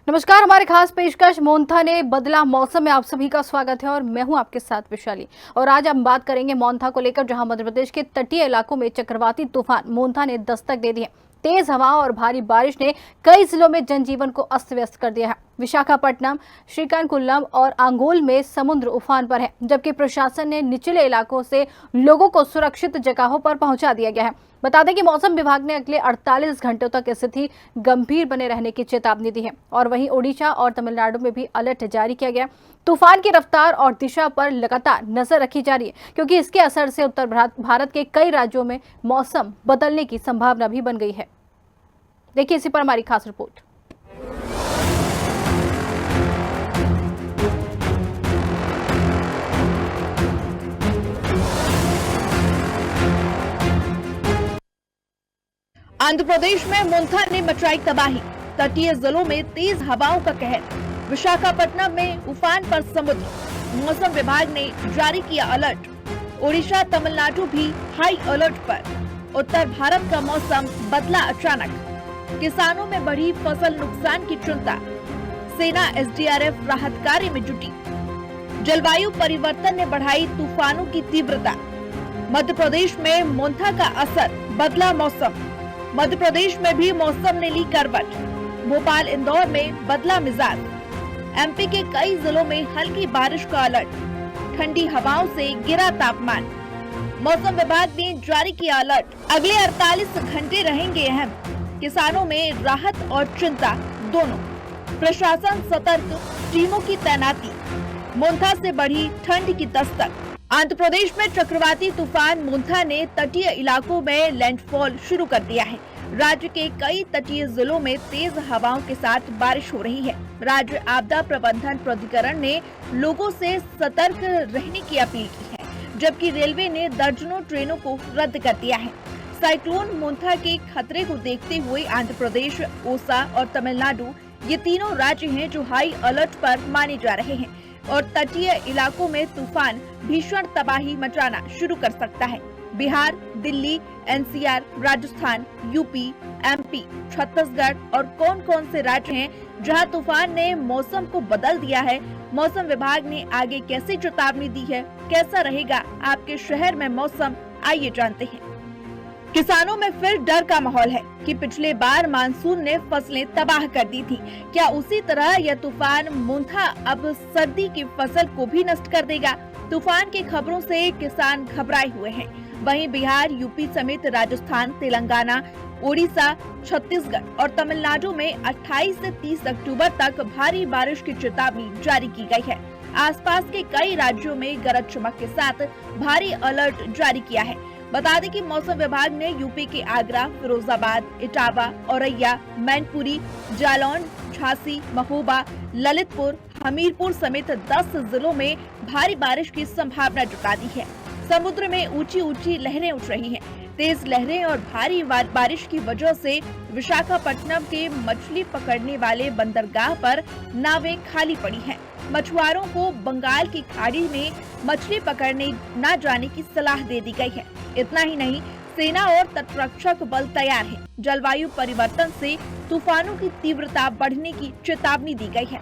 नमस्कार। हमारे खास पेशकश मोन्था ने बदला मौसम में आप सभी का स्वागत है और मैं हूं आपके साथ विशाली। और आज हम बात करेंगे मोन्था को लेकर, जहां मध्य प्रदेश के तटीय इलाकों में चक्रवाती तूफान मोन्था ने दस्तक दे दी है। तेज हवाओं और भारी बारिश ने कई जिलों में जनजीवन को अस्त व्यस्त कर दिया है। विशाखापट्टनम, श्रीकाकुलम और आंगोल में समुद्र उफान पर है, जबकि प्रशासन ने निचले इलाकों से लोगों को सुरक्षित जगहों पर पहुंचा दिया गया है। बता दें कि मौसम विभाग ने अगले 48 घंटों तक स्थिति गंभीर बने रहने की चेतावनी दी है और वहीं ओडिशा और तमिलनाडु में भी अलर्ट जारी किया गया। तूफान की रफ्तार और दिशा पर लगातार नजर रखी जा रही है, क्योंकि इसके असर से उत्तर भारत के कई राज्यों में मौसम बदलने की संभावना भी बन गई है। देखिए इसी पर हमारी खास रिपोर्ट। आंध्र प्रदेश में मोन्था ने मचाई तबाही, तटीय जिलों में तेज हवाओं का कहर। विशाखापट्टनम में उफान पर समुद्र, मौसम विभाग ने जारी किया अलर्ट। ओडिशा, तमिलनाडु भी हाई अलर्ट पर। उत्तर भारत का मौसम बदला अचानक, किसानों में बढ़ी फसल नुकसान की चिंता। सेना एसडीआरएफ राहत कार्य में जुटी। जलवायु परिवर्तन ने बढ़ाई तूफानों की तीव्रता। मध्य प्रदेश में मोन्था का असर, बदला मौसम। मध्य प्रदेश में भी मौसम ने ली करवट। भोपाल, इंदौर में बदला मिजाज। एमपी के कई जिलों में हल्की बारिश का अलर्ट। ठंडी हवाओं से गिरा तापमान। मौसम विभाग ने जारी किया अलर्ट। अगले 48 घंटे रहेंगे अहम। किसानों में राहत और चिंता दोनों। प्रशासन सतर्क, टीमों की तैनाती। मोन्था से बढ़ी ठंड की दस्तक। आंध्र प्रदेश में चक्रवाती तूफान मोन्था ने तटीय इलाकों में लैंडफॉल शुरू कर दिया है। राज्य के कई तटीय जिलों में तेज हवाओं के साथ बारिश हो रही है। राज्य आपदा प्रबंधन प्राधिकरण ने लोगों से सतर्क रहने की अपील की है, जबकि रेलवे ने दर्जनों ट्रेनों को रद्द कर दिया है। साइक्लोन मोन्था के खतरे को देखते हुए आंध्र प्रदेश, ओडिशा और तमिलनाडु, ये तीनों राज्य हैं जो हाई अलर्ट पर माने जा रहे हैं और तटीय इलाकों में तूफान भीषण तबाही मचाना शुरू कर सकता है। Bihar, Delhi, NCR, Rajasthan, UP, MP, Chhattisgarh और कौन से राज्य हैं जहां तूफान ने मौसम को बदल दिया है। मौसम विभाग ने आगे कैसे चेतावनी दी है, कैसा रहेगा आपके शहर में मौसम, आइए जानते हैं। किसानों में फिर डर का माहौल है कि पिछले बार मानसून ने फसलें तबाह कर दी थी। क्या उसी तरह यह तूफान मोन्था अब सर्दी की फसल को भी नष्ट कर देगा? तूफान की खबरों से किसान घबराए हुए हैं। वहीं बिहार, यूपी समेत राजस्थान, तेलंगाना, ओडिशा, छत्तीसगढ़ और तमिलनाडु में 28 से 30 अक्टूबर तक भारी बारिश की चेतावनी जारी की गई है। आसपास के कई राज्यों में गरज चमक के साथ भारी अलर्ट जारी किया है। बता दें कि मौसम विभाग ने यूपी के आगरा, फिरोजाबाद, इटावा, औरैया, मैनपुरी, जालौन, झांसी, महोबा, ललितपुर, हमीरपुर समेत 10 जिलों में भारी बारिश की संभावना जता दी है। समुद्र में ऊंची लहरें उठ रही हैं। तेज लहरें और भारी बारिश की वजह से विशाखापट्टनम के मछली पकड़ने वाले बंदरगाह पर नावें खाली पड़ी हैं। मछुआरों को बंगाल की खाड़ी में मछली पकड़ने न जाने की सलाह दे दी गई है। इतना ही नहीं, सेना और तटरक्षक बल तैयार है। जलवायु परिवर्तन से तूफानों की तीव्रता बढ़ने की चेतावनी दी गई है।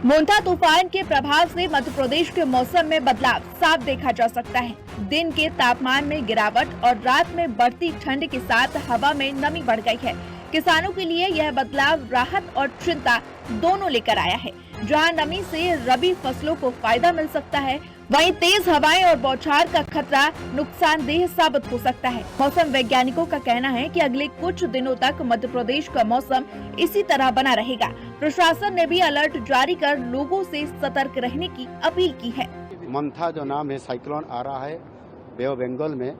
मोन्था तूफान के प्रभाव से मध्य प्रदेश के मौसम में बदलाव साफ देखा जा सकता है। दिन के तापमान में गिरावट और रात में बढ़ती ठंड के साथ हवा में नमी बढ़ गई है। किसानों के लिए यह बदलाव राहत और चिंता दोनों लेकर आया है। जहां नमी से रबी फसलों को फायदा मिल सकता है, वहीं तेज हवाएं और बौछार का खतरा नुकसानदेह साबित हो सकता है। मौसम वैज्ञानिकों का कहना है कि अगले कुछ दिनों तक मध्य प्रदेश का मौसम इसी तरह बना रहेगा। प्रशासन ने भी अलर्ट जारी कर लोगों से सतर्क रहने की अपील की है। मोन्था जो नाम है, साइक्लोन आ रहा है बे ऑफ बंगाल में,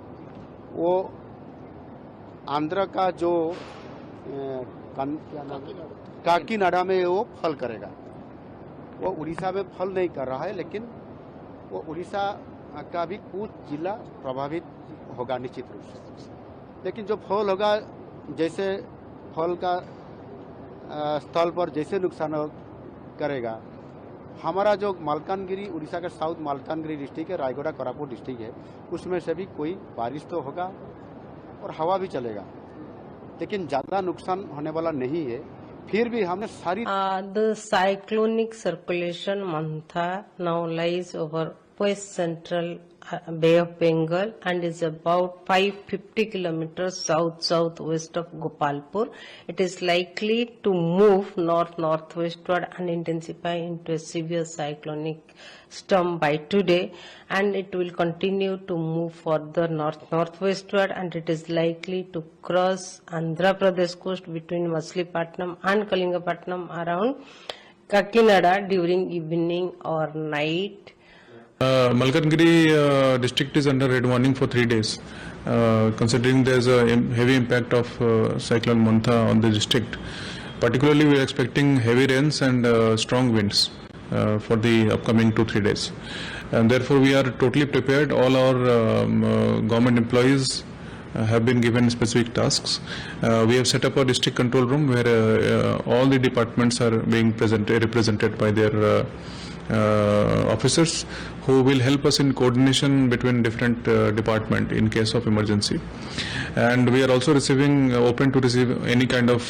वो आंध्र का जो काकीनाडा में वो फल करेगा। वो उड़ीसा में फल नहीं कर रहा है, लेकिन वो उड़ीसा का भी कुछ जिला प्रभावित होगा निश्चित रूप से। लेकिन जो फल होगा, जैसे फल का स्थल पर जैसे नुकसान करेगा, हमारा जो मालकानगिरी, उड़ीसा का साउथ मालकानगिरी डिस्ट्रिक्ट है, रायगढ़ कोरापुट डिस्ट्रिक्ट है, उसमें से भी कोई बारिश तो होगा और हवा भी चलेगा, लेकिन ज़्यादा नुकसान होने वाला नहीं है। फिर भी हमने सारी The cyclonic circulation Mantha now lies over west central Bay of Bengal and is about 550 kilometers south-southwest of Gopalpur. It is likely to move north-northwestward and intensify into a severe cyclonic storm by today, and it will continue to move further north-northwestward, and it is likely to cross Andhra Pradesh coast between Machilipatnam and Kalingapatnam around Kakinada during evening or night. Malkangiri district is under red warning for 3 days. Considering there's a heavy impact of cyclone Mantha on the district, particularly we are expecting heavy rains and strong winds for the upcoming 2-3 days. And therefore we are totally prepared. All our government employees have been given specific tasks. We have set up a district control room where all the departments are being represented by their officers who will help us in coordination between different department in case of emergency. And we are also open to receive any kind of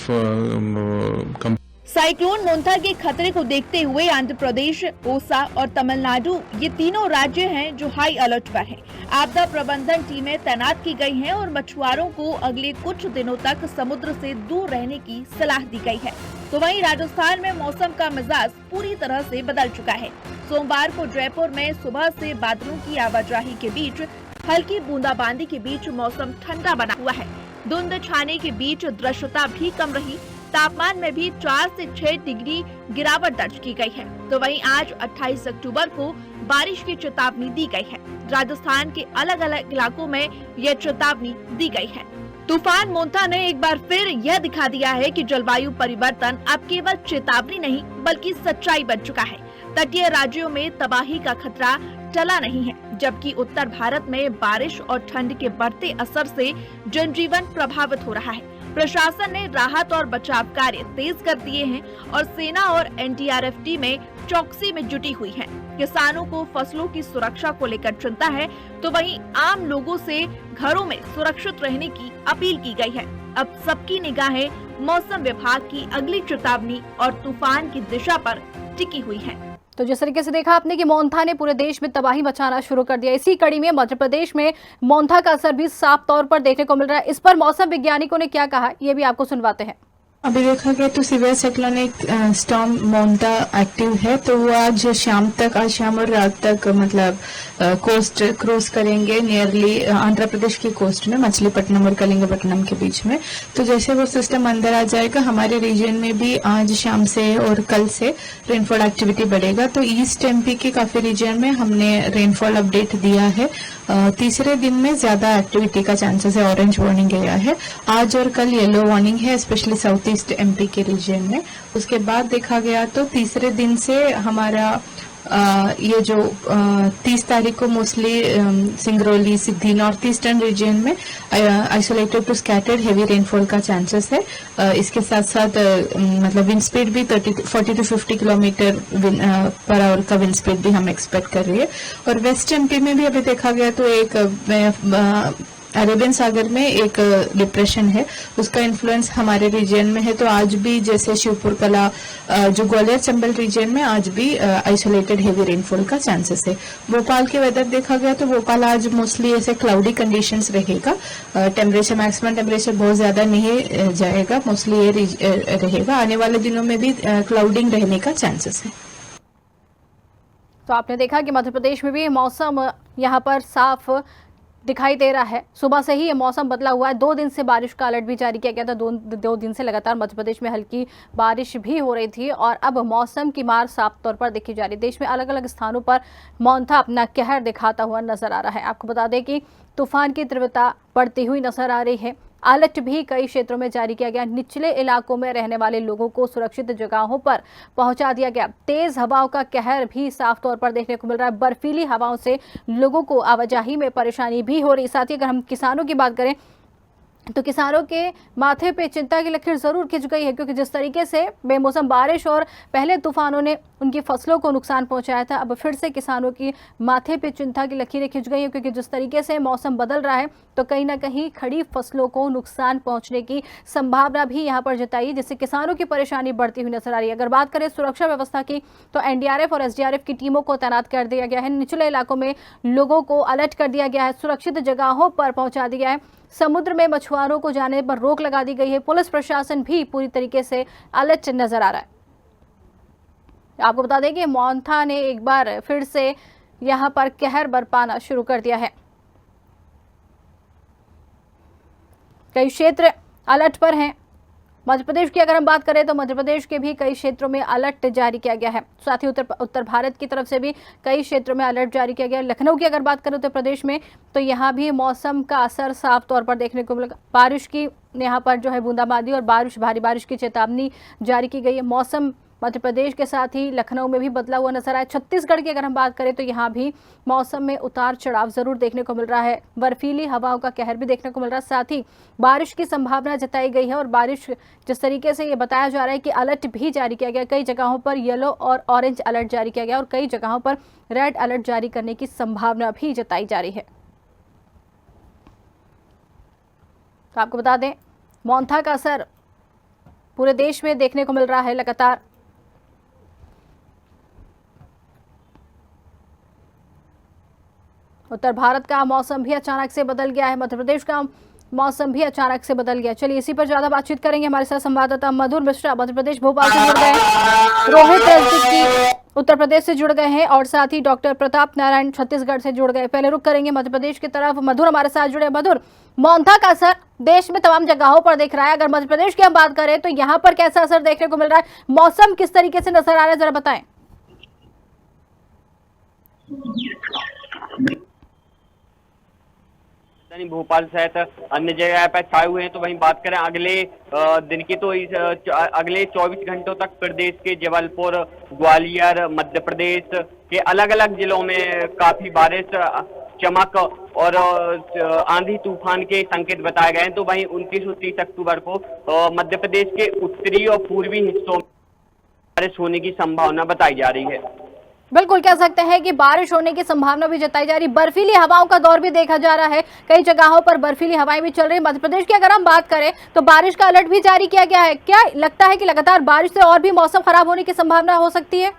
cyclone मोंथा के खतरे को देखते हुए आंध्र प्रदेश, ओडिशा और तमिलनाडु ये तीनों राज्य हैं जो हाई अलर्ट पर हैं। आपदा प्रबंधन टीमें तैनात की गई हैं और मछुआरों को अगले कुछ दिनों तक समुद्र से दूर रहने की सलाह दी गई है। तो वहीं राजस्थान में मौसम का मिजाज पूरी तरह से बदल चुका है। सोमवार को जयपुर में सुबह से बादलों की आवाजाही के बीच हल्की बूंदाबांदी के बीच मौसम ठंडा बना हुआ है। धुंध छाने के बीच दृश्यता भी कम रही। तापमान में भी 4 से 6 डिग्री गिरावट दर्ज की गई है। तो वहीं आज 28 अक्टूबर को बारिश की चेतावनी दी गई है। राजस्थान के अलग अलग इलाकों में यह चेतावनी दी गई है। तूफान मोंथा ने एक बार फिर यह दिखा दिया है कि जलवायु परिवर्तन अब केवल चेतावनी नहीं बल्कि सच्चाई बन चुका है। तटीय राज्यों में तबाही का खतरा टला नहीं है, जबकि उत्तर भारत में बारिश और ठंड के बढ़ते असर से जनजीवन प्रभावित हो रहा है। प्रशासन ने राहत और बचाव कार्य तेज कर दिए हैं और सेना और एनडीआरएफ टीमें चौकसी में जुटी हुई हैं। किसानों को फसलों की सुरक्षा को लेकर चिंता है, तो वहीं आम लोगों से घरों में सुरक्षित रहने की अपील की गई है। अब सबकी निगाहें मौसम विभाग की अगली चेतावनी और तूफान की दिशा पर टिकी हुई है। तो जिस तरीके से देखा आपने कि मोंथा ने पूरे देश में तबाही मचाना शुरू कर दिया, इसी कड़ी में मध्य प्रदेश में मोंथा का असर भी साफ तौर पर देखने को मिल रहा है। इस पर मौसम वैज्ञानिकों ने क्या कहा, ये भी आपको सुनवाते हैं। अभी देखा गया तो सीवियर साइक्लोनिक स्टॉर्म मोंथा एक्टिव है, तो वो आज शाम और रात तक मतलब कोस्ट क्रूज करेंगे नियरली आंध्र प्रदेश की कोस्ट में, मछलीपट्टनम और कलिंगपट्टनम के बीच में। तो जैसे वो सिस्टम अंदर आ जाएगा, हमारे रीजन में भी आज शाम से और कल से रेनफॉल एक्टिविटी बढ़ेगा। तो ईस्ट एमपी के काफी रीजन में हमने रेनफॉल अपडेट दिया है। तीसरे दिन में ज्यादा एक्टिविटी का चांसेस है, ऑरेंज वार्निंग गया है। आज और कल येलो वार्निंग है, स्पेशली साउथ ईस्ट एमपी के रीजन में। उसके बाद देखा गया तो तीसरे दिन से हमारा ये जो 30 तारीख को mostly Singrauli, Sidhi, north eastern region में isolated to scattered heavy rainfall का चांसेस है। इसके साथ साथ मतलब विंड स्पीड भी 40 to 50 किलोमीटर पर आवर का विंड स्पीड भी हम एक्सपेक्ट कर रही है। और वेस्ट एमपी में भी अभी देखा गया तो एक अरेबियन सागर में एक डिप्रेशन है, उसका इन्फ्लुएंस हमारे रीजन में है। तो आज भी जैसे शिवपुर कला, जो ग्वालियर चंबल रीजन में आज भी आइसोलेटेड हेवी रेनफॉल का चांसेस है। भोपाल के वेदर देखा गया तो भोपाल आज मोस्टली ऐसे क्लाउडी कंडीशंस रहेगा। टेम्परेचर, मैक्सिमम टेम्परेचर बहुत ज्यादा नहीं जाएगा, मोस्टली ये रहेगा। आने वाले दिनों में भी क्लाउडिंग रहने का चांसेस है। तो आपने देखा कि मध्य प्रदेश में भी मौसम यहाँ पर साफ दिखाई दे रहा है। सुबह से ही ये मौसम बदला हुआ है। 2 दिन से बारिश का अलर्ट भी जारी किया गया था। दो दिन से लगातार मध्य प्रदेश में हल्की बारिश भी हो रही थी और अब मौसम की मार साफ तौर पर देखी जा रही है। देश में अलग अलग स्थानों पर मोंथा अपना कहर दिखाता हुआ नजर आ रहा है। आपको बता दें कि तूफान की तीव्रता बढ़ती हुई नजर आ रही है। अलर्ट भी कई क्षेत्रों में जारी किया गया। निचले इलाकों में रहने वाले लोगों को सुरक्षित जगहों पर पहुंचा दिया गया। तेज हवाओं का कहर भी साफ तौर पर देखने को मिल रहा है। बर्फीली हवाओं से लोगों को आवाजाही में परेशानी भी हो रही। साथ ही अगर हम किसानों की बात करें तो किसानों के माथे पे चिंता की लकीर जरूर खिंच गई है, क्योंकि जिस तरीके से बेमौसम बारिश और पहले तूफानों ने उनकी फसलों को नुकसान पहुंचाया था, अब फिर से किसानों की माथे पे चिंता की लकीरें खिंच गई हैं, क्योंकि जिस तरीके से मौसम बदल रहा है तो कहीं ना कहीं खड़ी फसलों को नुकसान पहुंचने की संभावना भी यहां पर जताई है, जिससे किसानों की परेशानी बढ़ती हुई नजर आ रही है। अगर बात करें सुरक्षा व्यवस्था की, तो एनडीआरएफ और एसडीआरएफ की टीमों को तैनात कर दिया गया है। निचले इलाकों में लोगों को अलर्ट कर दिया गया है, सुरक्षित जगहों पर पहुंचा दिया है। समुद्र में मछुआरों को जाने पर रोक लगा दी गई है। पुलिस प्रशासन भी पूरी तरीके से अलर्ट नजर आ रहा है। आपको बता दें कि मोंथा ने एक बार फिर से यहां पर कहर बरपाना शुरू कर दिया है। कई क्षेत्र अलर्ट पर हैं। मध्य प्रदेश की अगर हम बात करें तो मध्य प्रदेश के भी कई क्षेत्रों में अलर्ट जारी किया गया है। साथ ही उत्तर भारत की तरफ से भी कई क्षेत्रों में अलर्ट जारी किया गया है। लखनऊ की अगर बात करें उत्तर प्रदेश में, तो यहाँ भी मौसम का असर साफ तौर पर देखने को मिलेगा। बारिश की यहाँ पर जो है बूंदाबांदी और भारी बारिश की चेतावनी जारी की गई है। मौसम मध्य प्रदेश के साथ ही लखनऊ में भी बदला हुआ नजर आया। छत्तीसगढ़ की अगर हम बात करें तो यहाँ भी मौसम में उतार चढ़ाव जरूर देखने को मिल रहा है। बर्फीली हवाओं का कहर भी देखने को मिल रहा है। साथ ही बारिश की संभावना जताई गई है और बारिश जिस तरीके से ये बताया जा रहा है कि अलर्ट भी जारी किया गया। कई जगहों पर येलो और ऑरेंज अलर्ट जारी किया गया और कई जगहों पर रेड अलर्ट जारी करने की संभावना भी जताई जा रही है। तो आपको बता दें, मोंथा का असर पूरे देश में देखने को मिल रहा है लगातार। उत्तर भारत का मौसम भी अचानक से बदल गया है। मध्य प्रदेश का मौसम भी अचानक से बदल गया। चलिए इसी पर ज्यादा बातचीत करेंगे। हमारे साथ संवाददाता मधुर मिश्रा मध्य प्रदेश भोपाल से जुड़ गए हैं, रोहित नजदीकी उत्तर प्रदेश से जुड़ गए हैं और साथ ही डॉक्टर प्रताप नारायण छत्तीसगढ़ से जुड़ गए। पहले रुक करेंगे मध्य प्रदेश की तरफ। मधुर हमारे साथ जुड़े। मधुर, मोंथा का असर देश में तमाम जगहों पर दिख रहा है। अगर मध्य प्रदेश की हम बात करें तो यहाँ पर कैसा असर देखने को मिल रहा है? मौसम किस तरीके से नजर आ रहा है, जरा बताएं। भोपाल सहित अन्य जगह पर छाए हुए हैं। तो वहीं बात करें अगले दिन की, तो अगले 24 घंटों तक प्रदेश के जबलपुर, ग्वालियर, मध्य प्रदेश के अलग अलग जिलों में काफी बारिश, चमक और आंधी तूफान के संकेत बताए गए हैं। तो वहीं 29 और 30 अक्टूबर को मध्य प्रदेश के उत्तरी और पूर्वी हिस्सों में बारिश होने की संभावना बताई जा रही है। बिल्कुल कह सकते हैं कि बारिश होने की संभावना भी जताई जा रही। बर्फीली हवाओं का दौर भी देखा जा रहा है। कई जगहों पर बर्फीली हवाएं भी चल रही है। मध्य प्रदेश की अगर हम बात करें तो बारिश का अलर्ट भी जारी किया गया है। क्या लगता है कि लगातार बारिश से और भी मौसम खराब होने की संभावना हो सकती है?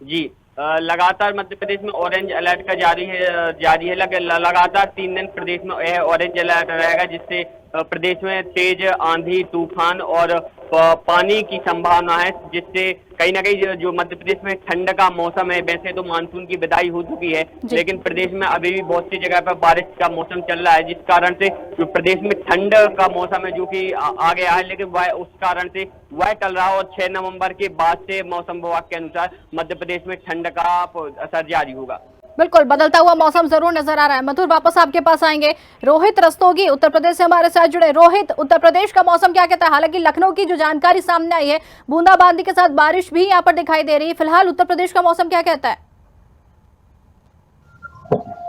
जी, लगातार मध्य प्रदेश में ऑरेंज अलर्ट का जारी है। लगातार 3 दिन प्रदेश में ऑरेंज अलर्ट रहेगा, जिससे प्रदेश में तेज आंधी, तूफान और पानी की संभावना है, जिससे कहीं ना कहीं जो मध्य प्रदेश में ठंड का मौसम है। वैसे तो मानसून की विदाई हो चुकी है, लेकिन प्रदेश में अभी भी बहुत सी जगह पर बारिश का मौसम चल रहा है, जिस कारण से जो प्रदेश में ठंड का मौसम है जो कि आ गया है, लेकिन वह उस कारण से वह टल रहा है। और 6 नवंबर के बाद से मौसम विभाग के अनुसार मध्य प्रदेश में ठंड का असर जारी होगा। बिल्कुल बदलता हुआ मौसम जरूर नजर आ रहा है। मधुर, वापस आपके पास आएंगे। रोहित रस्तोगी उत्तर प्रदेश से हमारे साथ जुड़े। रोहित, उत्तर प्रदेश का मौसम क्या कहता है? हालांकि लखनऊ की जो जानकारी सामने आई है, बूंदाबांदी के साथ बारिश भी यहाँ पर दिखाई दे रही है। फिलहाल उत्तर प्रदेश का मौसम क्या कहता है?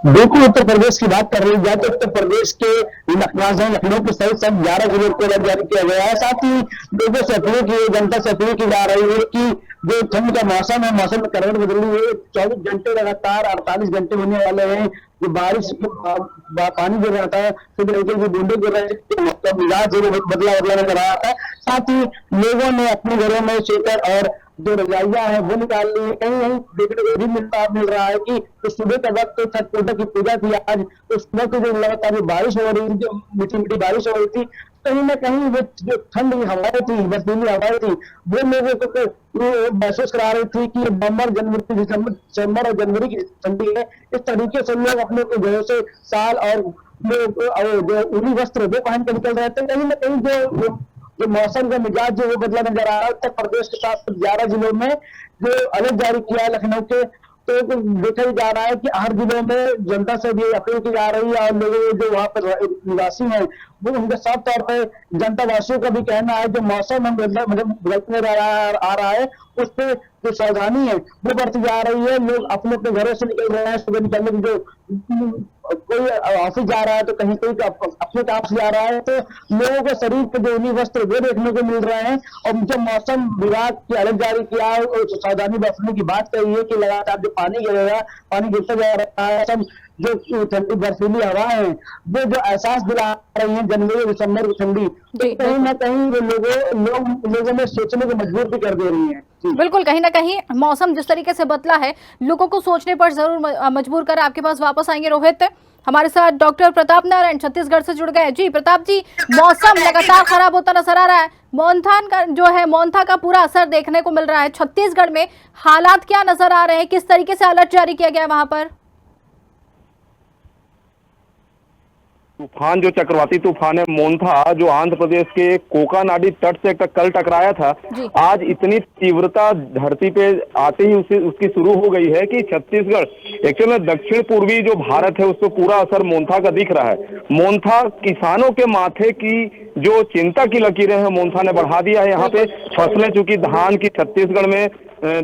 बिल्कुल, उत्तर प्रदेश की बात कर ली जाए तो उत्तर प्रदेश के लखनऊ के सहित सब 11 जिलों को अलर्ट जारी किया गया है। साथ ही लोगों से अपील की, जनता से अपील की जा रही है कि जो ठंड का मौसम है, मौसम में करवट बदल रही है। 24 घंटे लगातार 48 घंटे होने वाले हैं। जो बारिश पानी गिर रहा था, फिर बूंदे गिर रहे थे, मिजाज बदला नजर आ रहा था। साथ ही लोगों ने अपने घरों में स्वेटर और जो रजाइयां हैं वो निकाल ली है। कहीं देखने को भी मिल रहा है कि तो सुबह का वक्त तो छठ पूजा की पूजा थी आज, तो सुबह को जो लगातार बारिश हो रही थी, जो मीठी मीठी बारिश हो रही थी, कहीं ना कहीं वो जो ठंड की हवाएं थी, बर्फीली हवाएं थी, वो लोगों को महसूस करा रही थी कि दिसंबर और जनवरी की ठंडी है। इस तरीके से लोग अपने घरों से साल और जो ऊनी वस्त्र वो पहन कर निकल रहे थे। कहीं ना कहीं जो मौसम का मिजाज जो वो बदला नजर आ रहा है। उत्तर प्रदेश के साथ 11 जिलों में जो अलर्ट जारी किया है लखनऊ के, तो देखा जा रहा है कि हर जिलों में जनता से भी अपील की जा रही है और लोगों जो वहां पर निवासी हैं वो उनके साफ तौर पे जनता वासियों का भी कहना है जो मौसम बदलते आ रहा है उस पर जो सावधानी है वो बढ़ती जा रही है। लोग अपने अपने घरों से निकल रहे हैं, सुबह निकलने की जो कोई ऑफिस जा रहा है तो कहीं कोई अपने काम से जा रहा है, तो लोगों के शरीर पे जो ऊनी वस्त्र वो देखने को मिल रहे हैं। और जो मौसम विभाग की अलर्ट जारी किया है और सावधानी बरतने की बात कही है कि लगातार जो पानी गिरेगा, पानी गिरता जा रहा है, सब जो ठंडी बर्फीली हवाएं हैं वो जो एहसास दिला रही हैं जनवरी दिसंबर की ठंडी, तो कहीं ना कहीं वो लोगों में सोचने को मजबूर भी कर दे रही है। बिल्कुल, कहीं ना कहीं मौसम जिस तरीके से बदला है लोगों को सोचने पर जरूर मजबूर कर। आपके पास वापस आएंगे रोहित, हमारे साथ डॉक्टर प्रताप नारायण छत्तीसगढ़ से जुड़ गए। जी प्रताप जी, मौसम लगातार खराब होता नजर आ रहा है, मोन्था का पूरा असर देखने को मिल रहा है छत्तीसगढ़ में, हालात क्या नजर आ रहे हैं, किस तरीके से अलर्ट जारी किया गया है वहां पर? तूफान जो चक्रवाती तूफान है मोन्था, जो आंध्र प्रदेश के कोकानाडी तट से कल टकराया था, आज इतनी तीव्रता धरती पे आते ही उसकी शुरू हो गई है कि छत्तीसगढ़ एक्चुअल में दक्षिण पूर्वी जो भारत है उसको पूरा असर मोन्था का दिख रहा है। मोन्था किसानों के माथे की जो चिंता की लकीरें हैं मोन्था ने बढ़ा दिया है। यहाँ पे फसलें, चूंकि धान की छत्तीसगढ़ में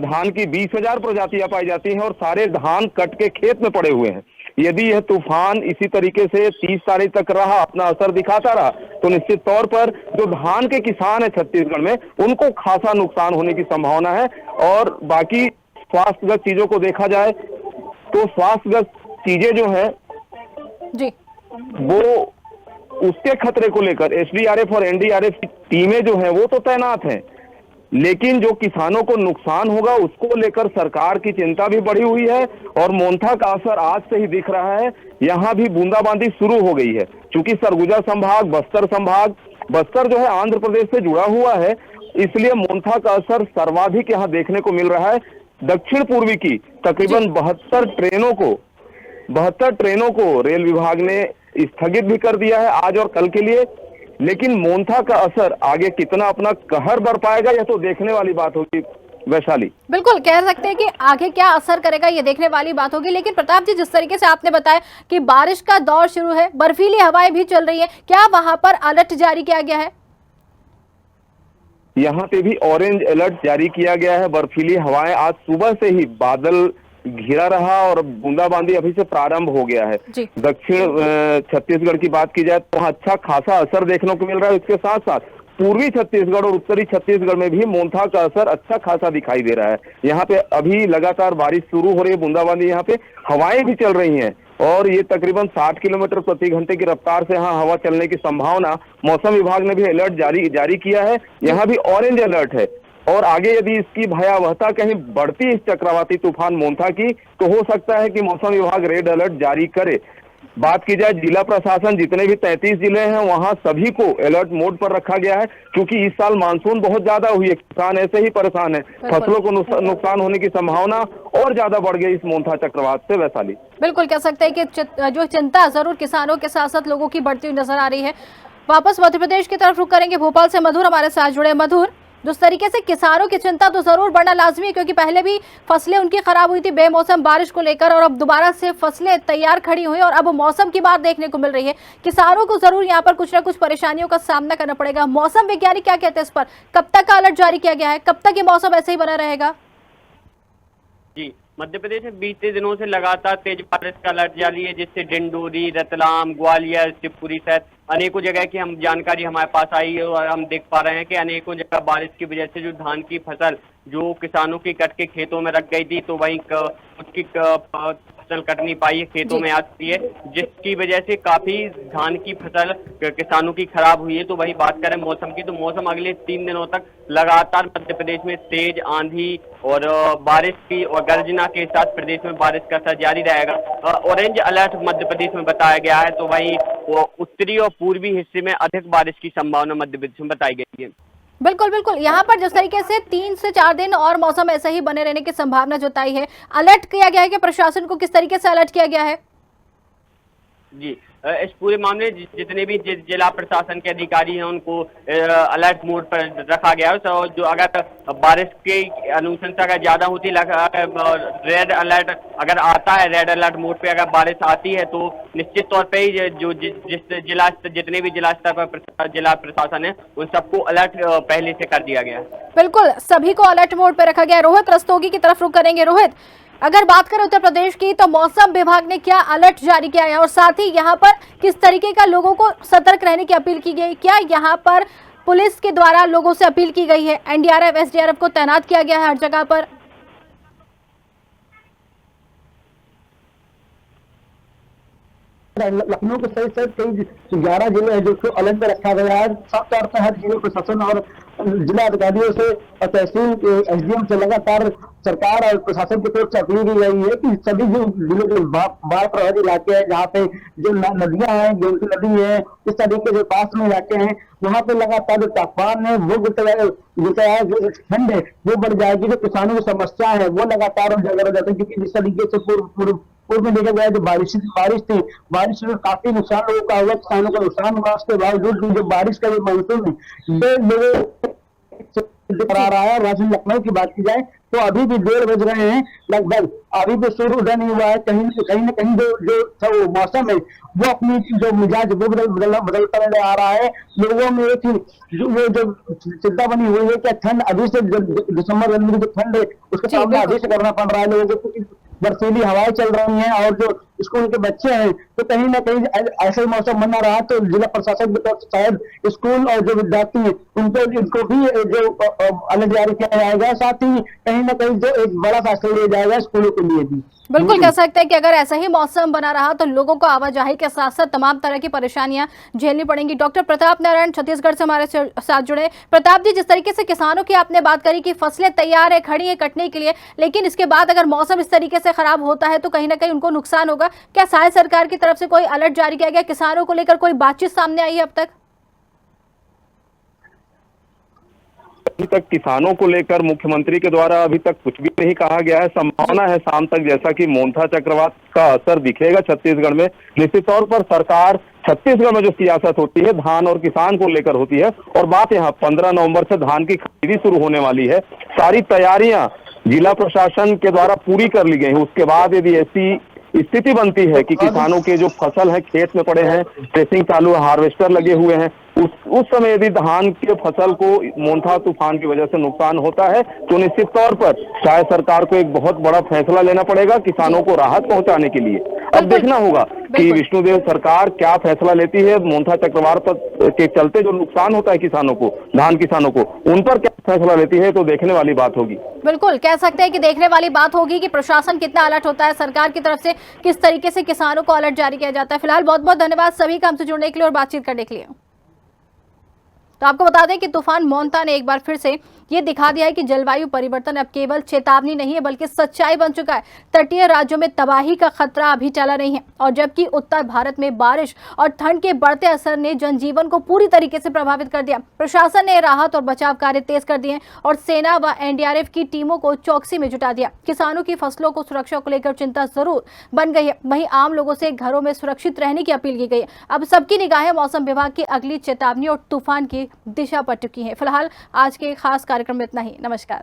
धान की 20,000 प्रजातियां पाई जाती हैं और सारे धान कट के खेत में पड़े हुए हैं। यदि यह तूफान इसी तरीके से 30 तारीख तक रहा, अपना असर दिखाता रहा, तो निश्चित तौर पर जो धान के किसान है छत्तीसगढ़ में उनको खासा नुकसान होने की संभावना है। और बाकी स्वास्थ्यगत चीजों को देखा जाए तो स्वास्थ्यगत चीजें जो है जी वो उसके खतरे को लेकर एसडीआरएफ और एनडीआरएफ की टीमें जो है वो तो तैनात हैं, लेकिन जो किसानों को नुकसान होगा उसको लेकर सरकार की चिंता भी बढ़ी हुई है। और मोन्था का असर आज से ही दिख रहा है, यहाँ भी बूंदाबांदी शुरू हो गई है। चूंकि सरगुजा संभाग, बस्तर जो है आंध्र प्रदेश से जुड़ा हुआ है, इसलिए मोन्था का असर सर्वाधिक यहाँ देखने को मिल रहा है। दक्षिण पूर्वी की तकरीबन 72 ट्रेनों को रेल विभाग ने स्थगित भी कर दिया है आज और कल के लिए। लेकिन मोन्था का असर आगे कितना अपना कहर बर पाएगा यह तो देखने वाली बात होगी वैशाली। बिल्कुल कह सकते हैं कि आगे क्या असर करेगा ये देखने वाली बात होगी। लेकिन प्रताप जी, जिस तरीके से आपने बताया कि बारिश का दौर शुरू है, बर्फीली हवाएं भी चल रही है, क्या वहां पर अलर्ट जारी किया गया है? यहाँ पे भी ऑरेंज अलर्ट जारी किया गया है। बर्फीली हवाएं आज सुबह से ही बादल घिरा रहा और बूंदाबांदी अभी से प्रारंभ हो गया है। दक्षिण छत्तीसगढ़ की बात की जाए तो अच्छा खासा असर देखने को मिल रहा है। इसके साथ साथ पूर्वी छत्तीसगढ़ और उत्तरी छत्तीसगढ़ में भी मोन्था का असर अच्छा खासा दिखाई दे रहा है। यहाँ पे अभी लगातार बारिश शुरू हो रही है, बूंदाबांदी, यहाँ पे हवाएं भी चल रही हैं और ये तकरीबन 60 किलोमीटर प्रति घंटे की रफ्तार से यहाँ हवा चलने की संभावना मौसम विभाग ने भी अलर्ट जारी किया है। यहाँ भी ऑरेंज अलर्ट है और आगे यदि इसकी भयावहता कहीं बढ़ती इस चक्रवाती तूफान मोन्था की तो हो सकता है कि मौसम विभाग रेड अलर्ट जारी करे। बात की जाए जिला प्रशासन, जितने भी 33 जिले हैं वहां सभी को अलर्ट मोड पर रखा गया है, क्योंकि इस साल मानसून बहुत ज्यादा हुई है, किसान ऐसे ही परेशान है, फसलों को नुकसान होने की संभावना और ज्यादा बढ़ गई इस मोन्था चक्रवात से वैशाली। बिल्कुल कह सकते हैं कि जो चिंता जरूर किसानों के साथ साथ लोगों की बढ़ती हुई नजर आ रही है। वापस मध्य प्रदेश की तरफ रुख करेंगे, भोपाल से मधुर हमारे साथ जुड़े। मधुर, जिस तरीके से किसानों की चिंता तो जरूर बढ़ना लाजमी है, क्योंकि पहले भी फसलें उनकी खराब हुई थी बेमौसम बारिश को लेकर, और अब दोबारा से फसलें तैयार खड़ी हुई और अब मौसम की बात देखने को मिल रही है। किसानों को जरूर यहाँ पर कुछ ना कुछ परेशानियों का सामना करना पड़ेगा। मौसम वैज्ञानिक क्या कहते हैं इस पर, कब तक का अलर्ट जारी किया गया है, कब तक ये मौसम ऐसे ही बना रहेगा? जी, मध्य प्रदेश में बीते दिनों से लगातार तेज बारिश का अलर्ट जारी है, जिससे डिंडोरी, रतलाम, ग्वालियर, शिवपुरी सहित अनेकों जगह की हम जानकारी हमारे पास आई है और हम देख पा रहे हैं कि अनेकों जगह बारिश की वजह से जो धान की फसल जो किसानों की कट के खेतों में रख गई थी, तो वहीं उसकी फसल कट नहीं पाई है, खेतों में आती है, जिसकी वजह से काफी धान की फसल किसानों की खराब हुई है। तो वही बात करें मौसम की, तो मौसम अगले 3 दिनों तक लगातार मध्य प्रदेश में तेज आंधी और बारिश की और गर्जना के साथ प्रदेश में बारिश का असर जारी रहेगा। ऑरेंज अलर्ट मध्य प्रदेश में बताया गया है, तो वहीं उत्तरी और पूर्वी हिस्से में अधिक बारिश की संभावना मध्य प्रदेश में बताई गई है। बिल्कुल बिल्कुल, यहाँ पर जिस तरीके से 3 से 4 दिन और मौसम ऐसे ही बने रहने की संभावना जताई है, अलर्ट किया गया है कि प्रशासन को किस तरीके से अलर्ट किया गया है? जी, इस पूरे मामले में जितने भी जिला प्रशासन के अधिकारी हैं उनको अलर्ट मोड पर रखा गया है। तो जो अगर बारिश की अनुशंसा अगर ज्यादा होती रेड अलर्ट अगर आता है, रेड अलर्ट मोड पे अगर बारिश आती है तो निश्चित तौर पे ही जो जिस जिला जितने भी जिला स्तर पर जिला प्रशासन है उन सबको अलर्ट पहले से कर दिया गया है। बिल्कुल, सभी को अलर्ट मोड पे रखा गया। रोहित रस्तोगी की तरफ रुख करेंगे। रोहित, अगर बात करें उत्तर प्रदेश की तो मौसम विभाग ने क्या अलर्ट जारी किया है और साथ ही यहाँ पर किस तरीके का लोगों को सतर्क रहने की अपील की गई? क्या यहाँ पर पुलिस के द्वारा लोगों से अपील की गई है? एनडीआरएफ, एसडीआरएफ को तैनात किया गया है हर जगह पर। लखनऊ के सहित कई 11 जिले हैं जिसको अलग में रखा गया है। साफ तौर पर हर जिले प्रशासन और जिला अधिकारियों से और तहसील के एसडीएम से लगातार सरकार और प्रशासन की तरफ से अपील की गई है कि सभी जो जिले के बाढ़ प्रभावित इलाके हैं, जहाँ पे जो नदियां हैं, गोमती नदी है, इस तरीके जो पास में इलाके हैं, वहाँ पे लगातार जो तापमान है वो जो ठंड है वो बढ़ जाएगी। जो किसानों की समस्या है वो लगातार उजागर हो जाती है, क्योंकि जिस तरीके से पूर्व में देखा गया जो बारिश थी, बारिश में काफी नुकसान लोगों का हुआ, किसानों का नुकसान हुआ। उसके बावजूद भी जो बारिश का जो मानसून है ये लोगों करा रहा है। राजधानी लखनऊ की बात की जाए तो अभी भी 1:30 बज रहे हैं लगभग, अभी भी सूर्य उदय नहीं हुआ है। कहीं न कहीं जो मौसम है वो अपनी जो मिजाज वो बदलता नजर आ रहा है। लोगों में एक जो चिंता बनी हुई है कि ठंड अभी से दिसंबर जनवरी जो ठंड है उसका सामना अभी से करना पड़ रहा है लोगों को। बर्फीली हवाएं चल रही हैं और जो स्कूल के बच्चे हैं तो कहीं ना कहीं ऐसा मौसम बना रहा तो जिला प्रशासन की तरफ से शायद स्कूल और जो विद्यार्थी हैं इनको भी जो अलर्ट जारी किया जाएगा। साथ ही कहीं ना कहीं जो एक बड़ा फैसला लिया जाएगा स्कूलों के लिए भी। बिल्कुल कह सकते हैं कि अगर ऐसा ही मौसम बना रहा तो लोगों को आवाजाही के साथ साथ तमाम तरह की परेशानियां झेलनी पड़ेंगी। डॉक्टर प्रताप नारायण छत्तीसगढ़ से हमारे साथ जुड़े। प्रताप जी, जिस तरीके से किसानों की आपने बात करी कि फसलें तैयार है, खड़ी है कटने के लिए, लेकिन इसके बाद अगर मौसम इस तरीके से खराब होता है तो कहीं ना कहीं उनको नुकसान होगा। क्या शायद सरकार की तरफ से कोई अलर्ट जारी किया गया? किसानों को लेकर कोई बातचीत सामने आई है अब तक? अभी तक किसानों को लेकर मुख्यमंत्री के द्वारा अभी तक कुछ भी नहीं कहा गया है। संभावना है शाम तक जैसा कि मोंथा चक्रवात का असर दिखेगा छत्तीसगढ़ में। निश्चित तौर पर सरकार छत्तीसगढ़ में जो सियासत होती है धान और किसान को लेकर होती है, और बात यहाँ 15 नवंबर से धान की खरीदी शुरू होने वाली है। सारी तैयारियां जिला प्रशासन के द्वारा पूरी कर ली गई है। उसके बाद यदि ऐसी स्थिति बनती है कि किसानों के जो फसल है खेत में पड़े हैं, थ्रेसिंग चालू है, हार्वेस्टर लगे हुए हैं, उस समय यदि धान के फसल को मोंथा तूफान की वजह से नुकसान होता है तो निश्चित तौर पर शायद सरकार को एक बहुत बड़ा फैसला लेना पड़ेगा किसानों को राहत पहुंचाने के लिए। अब देखना होगा कि विष्णुदेव सरकार क्या फैसला लेती है। मोंथा चक्रवात के चलते जो नुकसान होता है किसानों को, धान किसानों को, उन पर क्या फैसला लेती है तो देखने वाली बात होगी। बिल्कुल कह सकते हैं कि देखने वाली बात होगी कि प्रशासन कितना अलर्ट होता है, सरकार की तरफ से किस तरीके से किसानों को अलर्ट जारी किया जाता है। फिलहाल बहुत बहुत धन्यवाद सभी का हमसे जुड़ने के लिए और बातचीत करने के लिए। तो आपको बता दें कि तूफान मोंथा ने एक बार फिर से ये दिखा दिया है कि जलवायु परिवर्तन अब केवल चेतावनी नहीं है बल्कि सच्चाई बन चुका है। तटीय राज्यों में तबाही का खतरा अभी टला नहीं है, और जबकि उत्तर भारत में बारिश और ठंड के बढ़ते असर ने जनजीवन को पूरी तरीके से प्रभावित कर दिया। प्रशासन ने राहत और बचाव कार्य तेज कर दिए और सेना व एनडीआरएफ की टीमों को चौकसी में जुटा दिया। किसानों की फसलों को सुरक्षा को लेकर चिंता जरूर बन गई है, वहीं आम लोगों से घरों में सुरक्षित रहने की अपील की गई है। अब सबकी निगाहें मौसम विभाग की अगली चेतावनी और तूफान की दिशा पर टिकी है। फिलहाल आज के खास कार्यक्रम में इतना ही। नमस्कार।